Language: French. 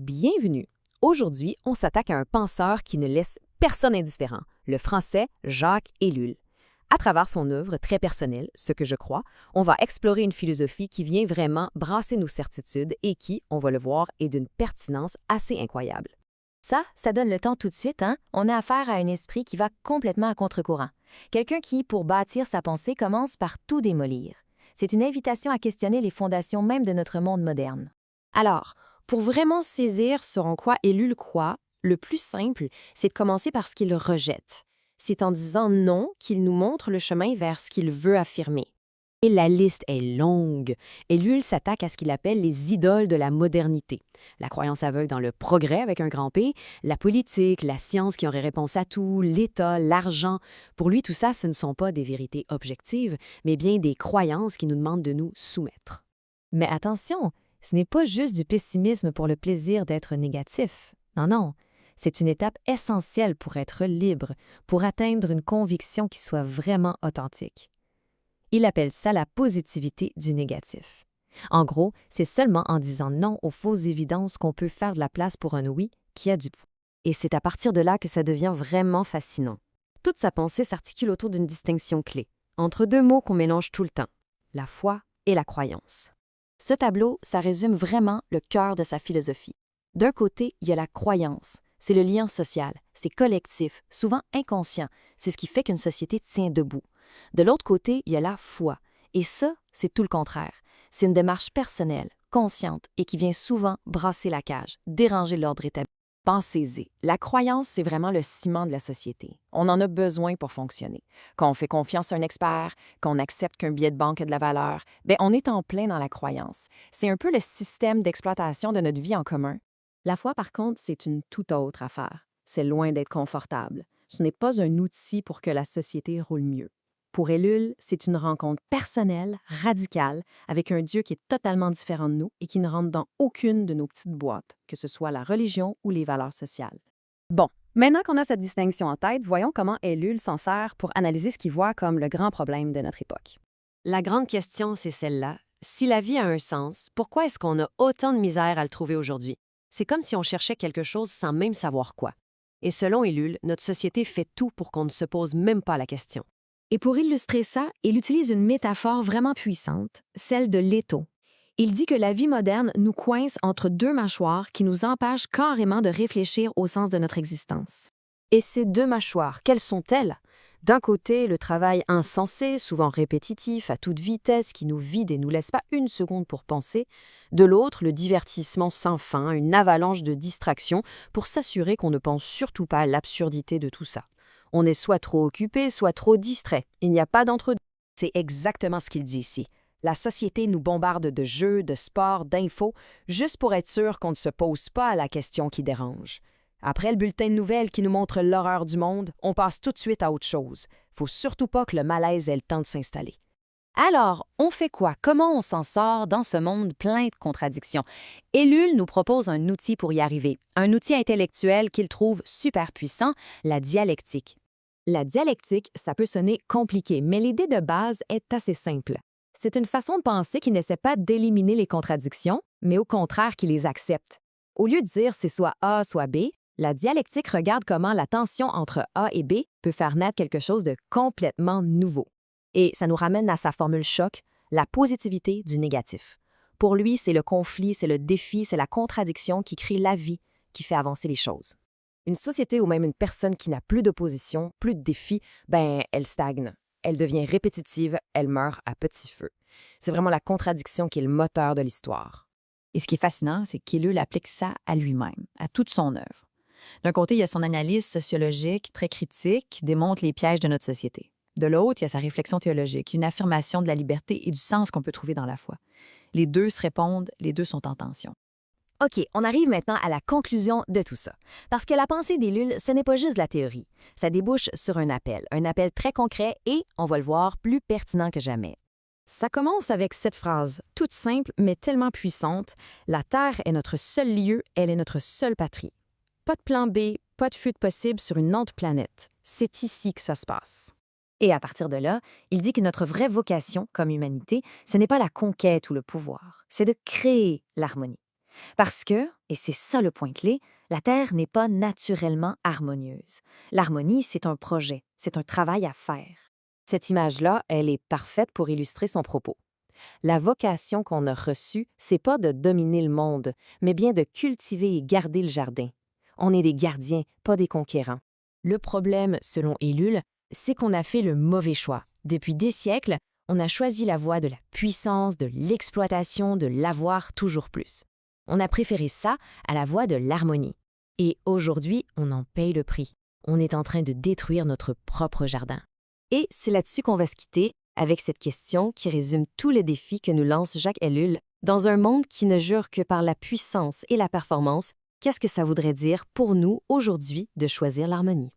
Bienvenue! Aujourd'hui, on s'attaque à un penseur qui ne laisse personne indifférent, le Français Jacques Ellul. À travers son œuvre très personnelle, Ce que je crois, on va explorer une philosophie qui vient vraiment brasser nos certitudes et qui, on va le voir, est d'une pertinence assez incroyable. Ça donne le temps tout de suite, hein? On a affaire à un esprit qui va complètement à contre-courant. Quelqu'un qui, pour bâtir sa pensée, commence par tout démolir. C'est une invitation à questionner les fondations même de notre monde moderne. Alors, pour vraiment saisir ce en quoi Ellul croit, le plus simple, c'est de commencer par ce qu'il rejette. C'est en disant non qu'il nous montre le chemin vers ce qu'il veut affirmer. Et la liste est longue. Ellul s'attaque à ce qu'il appelle les idoles de la modernité. La croyance aveugle dans le progrès avec un grand P, la politique, la science qui aurait réponse à tout, l'État, l'argent. Pour lui, tout ça, ce ne sont pas des vérités objectives, mais bien des croyances qui nous demandent de nous soumettre. Mais attention, ce n'est pas juste du pessimisme pour le plaisir d'être négatif. Non. C'est une étape essentielle pour être libre, pour atteindre une conviction qui soit vraiment authentique. Il appelle ça la positivité du négatif. En gros, c'est seulement en disant non aux fausses évidences qu'on peut faire de la place pour un oui qui a du poids. Et c'est à partir de là que ça devient vraiment fascinant. Toute sa pensée s'articule autour d'une distinction clé, entre deux mots qu'on mélange tout le temps, la foi et la croyance. Ce tableau, ça résume vraiment le cœur de sa philosophie. D'un côté, il y a la croyance. C'est le lien social, c'est collectif, souvent inconscient. C'est ce qui fait qu'une société tient debout. De l'autre côté, il y a la foi. Et ça, c'est tout le contraire. C'est une démarche personnelle, consciente et qui vient souvent brasser la cage, déranger l'ordre établi. Pensez-y, la croyance, c'est vraiment le ciment de la société. On en a besoin pour fonctionner. Quand on fait confiance à un expert, qu'on accepte qu'un billet de banque a de la valeur, on est en plein dans la croyance. C'est un peu le système d'exploitation de notre vie en commun. La foi, par contre, c'est une toute autre affaire. C'est loin d'être confortable. Ce n'est pas un outil pour que la société roule mieux. Pour Ellul, c'est une rencontre personnelle, radicale, avec un Dieu qui est totalement différent de nous et qui ne rentre dans aucune de nos petites boîtes, que ce soit la religion ou les valeurs sociales. Bon, maintenant qu'on a cette distinction en tête, voyons comment Ellul s'en sert pour analyser ce qu'il voit comme le grand problème de notre époque. La grande question, c'est celle-là. Si la vie a un sens, pourquoi est-ce qu'on a autant de misère à le trouver aujourd'hui? C'est comme si on cherchait quelque chose sans même savoir quoi. Et selon Ellul, notre société fait tout pour qu'on ne se pose même pas la question. Et pour illustrer ça, il utilise une métaphore vraiment puissante, celle de l'étau. Il dit que la vie moderne nous coince entre deux mâchoires qui nous empêchent carrément de réfléchir au sens de notre existence. Et ces deux mâchoires, quelles sont-elles? D'un côté, le travail insensé, souvent répétitif, à toute vitesse, qui nous vide et nous laisse pas une seconde pour penser. De l'autre, le divertissement sans fin, une avalanche de distractions pour s'assurer qu'on ne pense surtout pas à l'absurdité de tout ça. On est soit trop occupé, soit trop distrait. Il n'y a pas d'entre-deux. C'est exactement ce qu'il dit ici. La société nous bombarde de jeux, de sports, d'infos, juste pour être sûr qu'on ne se pose pas à la question qui dérange. Après le bulletin de nouvelles qui nous montre l'horreur du monde, on passe tout de suite à autre chose. Faut surtout pas que le malaise ait le temps de s'installer. Alors, on fait quoi? Comment on s'en sort dans ce monde plein de contradictions? Ellul nous propose un outil pour y arriver, un outil intellectuel qu'il trouve super puissant, la dialectique. La dialectique, ça peut sonner compliqué, mais l'idée de base est assez simple. C'est une façon de penser qui n'essaie pas d'éliminer les contradictions, mais au contraire qui les accepte. Au lieu de dire c'est soit A, soit B, la dialectique regarde comment la tension entre A et B peut faire naître quelque chose de complètement nouveau. Et ça nous ramène à sa formule choc, la positivité du négatif. Pour lui, c'est le conflit, c'est le défi, c'est la contradiction qui crée la vie, qui fait avancer les choses. Une société ou même une personne qui n'a plus d'opposition, plus de défis, elle stagne. Elle devient répétitive, elle meurt à petit feu. C'est vraiment la contradiction qui est le moteur de l'histoire. Et ce qui est fascinant, c'est qu'Ellul applique ça à lui-même, à toute son œuvre. D'un côté, il y a son analyse sociologique très critique qui démontre les pièges de notre société. De l'autre, il y a sa réflexion théologique, une affirmation de la liberté et du sens qu'on peut trouver dans la foi. Les deux se répondent, les deux sont en tension. OK, on arrive maintenant à la conclusion de tout ça. Parce que la pensée d'Ellul, ce n'est pas juste de la théorie. Ça débouche sur un appel très concret et, on va le voir, plus pertinent que jamais. Ça commence avec cette phrase, toute simple mais tellement puissante. La Terre est notre seul lieu, elle est notre seule patrie. Pas de plan B, pas de fuite possible sur une autre planète. C'est ici que ça se passe. Et à partir de là, il dit que notre vraie vocation, comme humanité, ce n'est pas la conquête ou le pouvoir, c'est de créer l'harmonie. Parce que, Et c'est ça le point clé, la Terre n'est pas naturellement harmonieuse. L'harmonie, c'est un projet, c'est un travail à faire. Cette image-là, elle est parfaite pour illustrer son propos. La vocation qu'on a reçue, c'est pas de dominer le monde, mais bien de cultiver et garder le jardin. On est des gardiens, pas des conquérants. Le problème, selon Ellul, c'est qu'on a fait le mauvais choix. Depuis des siècles, on a choisi la voie de la puissance, de l'exploitation, de l'avoir toujours plus. On a préféré ça à la voie de l'harmonie. Et aujourd'hui, on en paye le prix. On est en train de détruire notre propre jardin. Et c'est là-dessus qu'on va se quitter, avec cette question qui résume tous les défis que nous lance Jacques Ellul. Dans un monde qui ne jure que par la puissance et la performance, qu'est-ce que ça voudrait dire pour nous aujourd'hui de choisir l'harmonie?